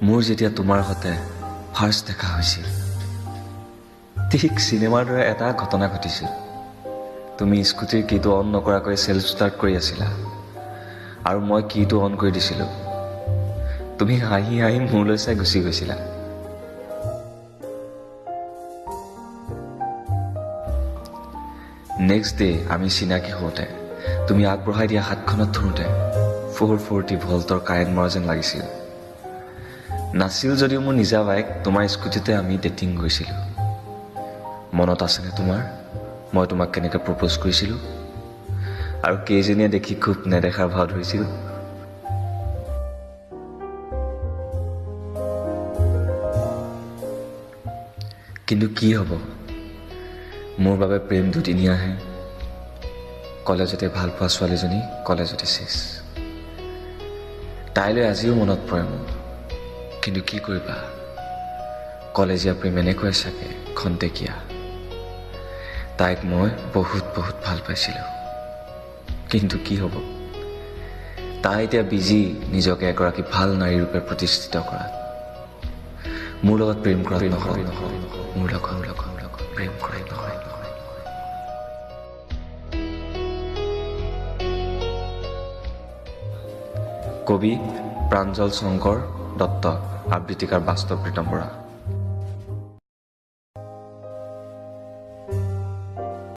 মোৰ যেতিয়া তোমাৰ সৈতে ফাৰ্ষ্ট দেখা হৈছিল, ঠিক চিনেমাৰ দৰে এটা ঘটনা ঘটিছিল। তুমি স্কুটিৰ কীটো অন নকৰাকৈ চেল্ফ ষ্টাৰ্ট কৰি আছিলা আৰু মই কীটো অন কৰি দিছিলোঁ। তুমি হাঁহি হাঁহি মোৰলৈ চাই গুচি গৈছিলা। নেক্সট ডে আমি চিনাকি হওঁতে তুমি আগবঢ়াই দিয়া হাতখনত ধৰোঁতে 440 ভল্টৰ কাৰেণ্ট মৰা যেন লাগিছিল। নাছিল যদিও মোৰ নিজা বাইক, তোমাৰ স্কুটিতে আমি ডেটিং গৈছিলোঁ। মনত আছেনে তোমাৰ মই তোমাক কেনেকৈ প্ৰপ'জ কৰিছিলোঁ আৰু কেইজনীয়ে দেখি খুব নেদেখাৰ ভাও ধৰিছিল? কিন্তু কি হ'ব, মোৰ বাবে প্ৰেম দুদিনীয়াহে। কলেজতে ভাল পোৱা ছোৱালীজনী কলেজতে শেষ। তাইলৈ আজিও মনত পৰে মোৰ, কিন্তু কি কৰিবা, কলেজীয়া প্ৰেম এনেকৈ চাগে খন্তেকীয়া। তাইক মই বহুত বহুত ভাল পাইছিলোঁ, কিন্তু কি হ'ব, তাই এতিয়া বিজি নিজকে এগৰাকী ভাল নাৰী ৰূপে প্ৰতিষ্ঠিত কৰাত। মোৰ লগত প্ৰেম কৰাত নহয়, মোৰ লগত প্ৰেম কৰাত নহয়। কবি প্ৰাঞ্জল শংকৰ দত্ত, আবৃত্তিকাৰ বাস্তৱ প্ৰীতম বৰা।